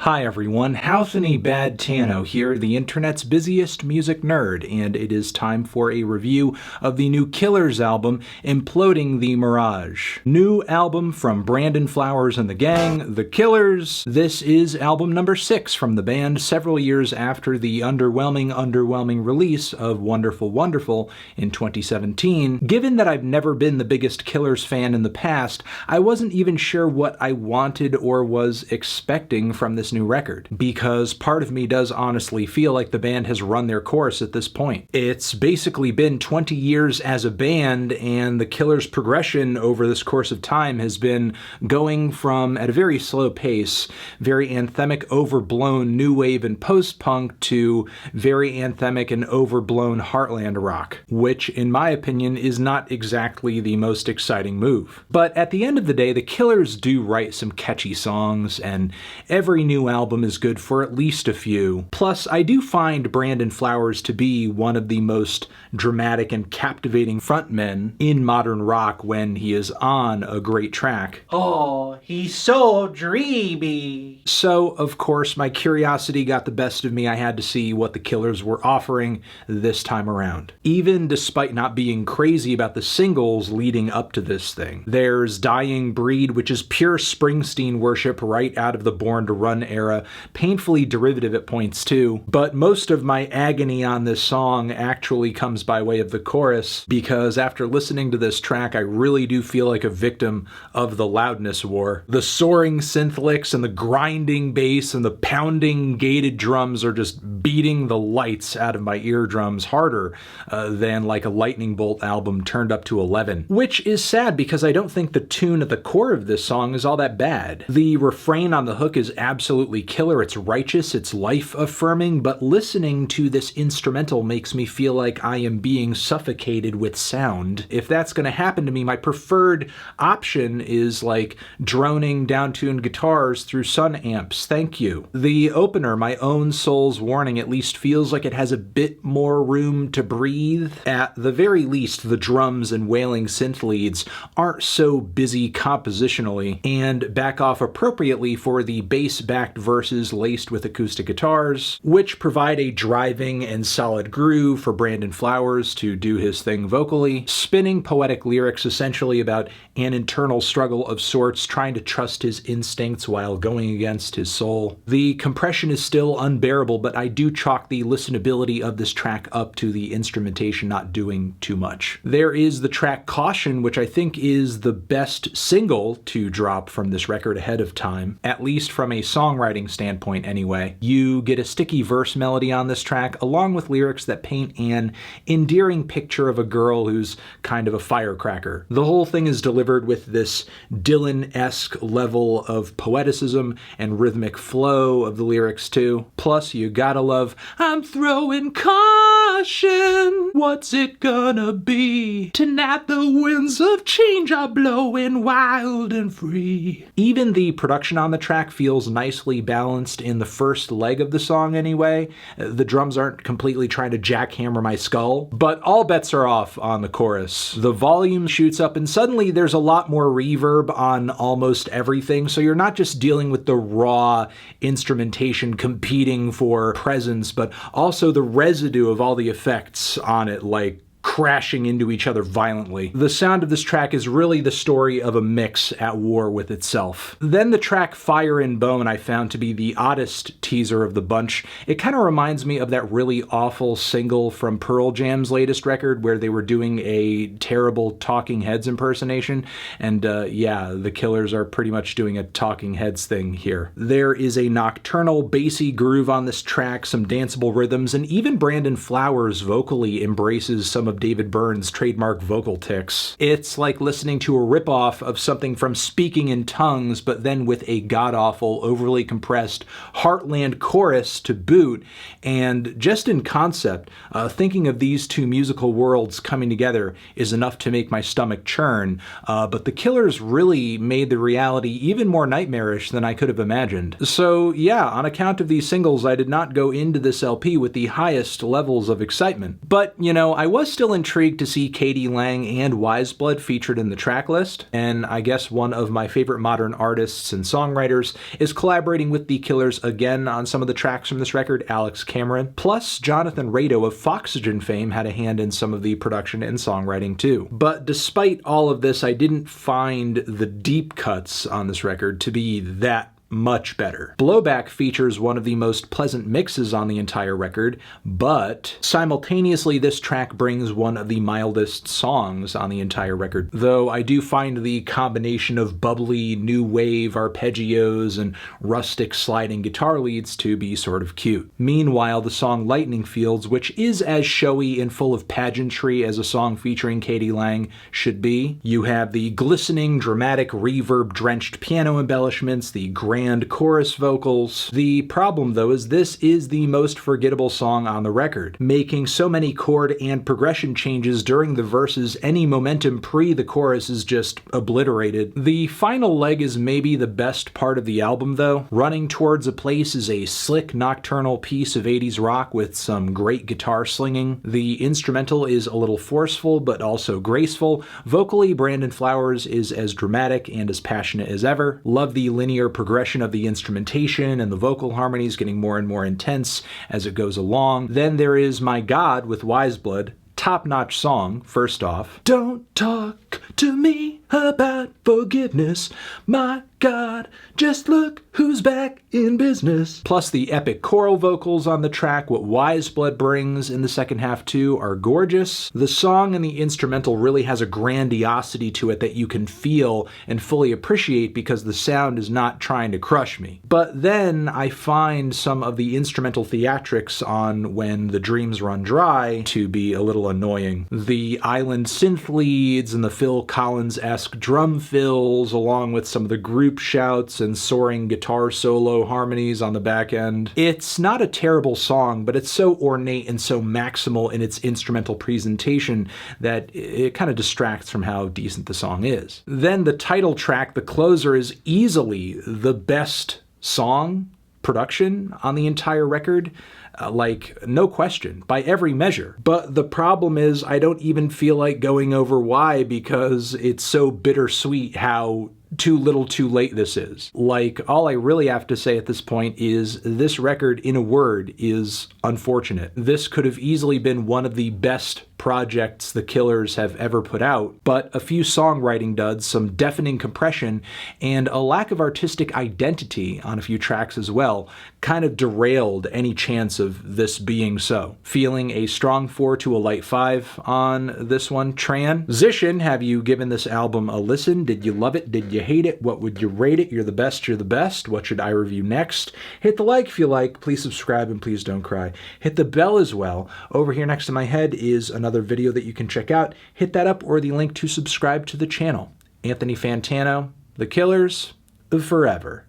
Hi everyone, Houthany Bad Tano here, the internet's busiest music nerd, and it is time for a review of the new Killers album, Imploding the Mirage. New album from Brandon Flowers and the gang, The Killers. This is album number 6 from the band, several years after the underwhelming release of Wonderful Wonderful in 2017. Given that I've never been the biggest Killers fan in the past, I wasn't even sure what I wanted or was expecting from this new record, because part of me does honestly feel like the band has run their course at this point. It's basically been 20 years as a band, and the Killers' progression over this course of time has been going from, at a very slow pace, very anthemic, overblown new wave and post-punk to very anthemic and overblown Heartland rock, which, in my opinion, is not exactly the most exciting move. But at the end of the day, the Killers do write some catchy songs, and every new album is good for at least a few. Plus, I do find Brandon Flowers to be one of the most dramatic and captivating frontmen in modern rock when he is on a great track. Oh, he's so dreamy. So, of course, my curiosity got the best of me. I had to see what the Killers were offering this time around. Even despite not being crazy about the singles leading up to this thing. There's Dying Breed, which is pure Springsteen worship right out of the Born to Run era, painfully derivative at points too, but most of my agony on this song actually comes by way of the chorus, because after listening to this track, I really do feel like a victim of the loudness war. The soaring synth licks and the grinding bass and the pounding gated drums are just beating the lights out of my eardrums harder than like a lightning bolt album turned up to 11, which is sad because I don't think the tune at the core of this song is all that bad. The refrain on the hook is absolutely killer, it's righteous, it's life-affirming, but listening to this instrumental makes me feel like I am being suffocated with sound. If that's gonna happen to me, my preferred option is like droning down-tuned guitars through sun amps, thank you. The opener, My Own Soul's Warning, at least feels like it has a bit more room to breathe. At the very least, the drums and wailing synth leads aren't so busy compositionally, and back off appropriately for the bass-backed verses laced with acoustic guitars, which provide a driving and solid groove for Brandon Flowers to do his thing vocally, spinning poetic lyrics essentially about an internal struggle of sorts, trying to trust his instincts while going against his soul. The compression is still unbearable, but I do chalk the listenability of this track up to the instrumentation not doing too much. There is the track Caution, which I think is the best single to drop from this record ahead of time, at least from a songwriting standpoint anyway. You get a sticky verse melody on this track, along with lyrics that paint an endearing picture of a girl who's kind of a firecracker. The whole thing is delivered with this Dylan-esque level of poeticism and rhythmic flow of the lyrics too. Plus, you gotta love, I'm throwing caution, what's it gonna be? Tonight the winds of change are blowing wild and free. Even the production on the track feels nicely balanced in the first leg of the song anyway. The drums aren't completely trying to jackhammer my skull, but all bets are off on the chorus. The volume shoots up and suddenly there's a lot more reverb on almost everything, so you're not just dealing with the raw instrumentation competing for presence, but also the residue of all the effects on it, like crashing into each other violently. The sound of this track is really the story of a mix at war with itself. Then the track Fire and Bone I found to be the oddest teaser of the bunch. It kind of reminds me of that really awful single from Pearl Jam's latest record where they were doing a terrible Talking Heads impersonation, and yeah, the Killers are pretty much doing a Talking Heads thing here. There is a nocturnal, bassy groove on this track, some danceable rhythms, and even Brandon Flowers vocally embraces some of David Byrne's trademark vocal tics. It's like listening to a ripoff of something from Speaking in Tongues, but then with a god-awful, overly compressed Heartland chorus to boot, and just in concept, thinking of these two musical worlds coming together is enough to make my stomach churn, but the Killers really made the reality even more nightmarish than I could have imagined. So yeah, on account of these singles, I did not go into this LP with the highest levels of excitement. But, you know, I was still intrigued to see Katie Lang and Wiseblood featured in the track list, and I guess one of my favorite modern artists and songwriters is collaborating with the Killers again on some of the tracks from this record, Alex Cameron. Plus, Jonathan Rado of Foxygen fame had a hand in some of the production and songwriting too. But despite all of this, I didn't find the deep cuts on this record to be that much better. Blowback features one of the most pleasant mixes on the entire record, but simultaneously this track brings one of the mildest songs on the entire record, though I do find the combination of bubbly new wave arpeggios and rustic sliding guitar leads to be sort of cute. Meanwhile, the song Lightning Fields, which is as showy and full of pageantry as a song featuring Katie Lang should be, you have the glistening, dramatic, reverb-drenched piano embellishments, the grand chorus vocals. The problem, though, is this is the most forgettable song on the record, making so many chord and progression changes during the verses, any momentum pre the chorus is just obliterated. The final leg is maybe the best part of the album, though. Running Towards a Place is a slick, nocturnal piece of 80s rock with some great guitar slinging. The instrumental is a little forceful, but also graceful. Vocally, Brandon Flowers is as dramatic and as passionate as ever. Love the linear progression of the instrumentation and the vocal harmonies getting more and more intense as it goes along. Then there is My God with Wiseblood. Top-notch song, first off. Don't talk to me about forgiveness. My God, just look who's back in business. Plus the epic choral vocals on the track, what Wiseblood brings in the second half too, are gorgeous. The song and the instrumental really has a grandiosity to it that you can feel and fully appreciate because the sound is not trying to crush me. But then I find some of the instrumental theatrics on When the Dreams Run Dry to be a little annoying. The island synth leads and the Phil Collins-esque drum fills, along with some of the group shouts and soaring guitar solo harmonies on the back end. It's not a terrible song, but it's so ornate and so maximal in its instrumental presentation that it kind of distracts from how decent the song is. Then the title track, the closer, is easily the best song production on the entire record. Like, no question, by every measure. But the problem is I don't even feel like going over why, because it's so bittersweet how too little too late this is. Like, all I really have to say at this point is this record, in a word, is unfortunate. This could have easily been one of the best projects the Killers have ever put out, but a few songwriting duds, some deafening compression, and a lack of artistic identity on a few tracks as well kind of derailed any chance of this being so. Feeling a strong 4 to a light 5 on this one. Transition, have you given this album a listen? Did you love it? Did you hate it? What would you rate it? You're the best, you're the best. What should I review next? Hit the like if you like, please subscribe, and please don't cry. Hit the bell as well. Over here next to my head is another video that you can check out. Hit that up, or the link to subscribe to the channel. Anthony Fantano, The Killers, forever.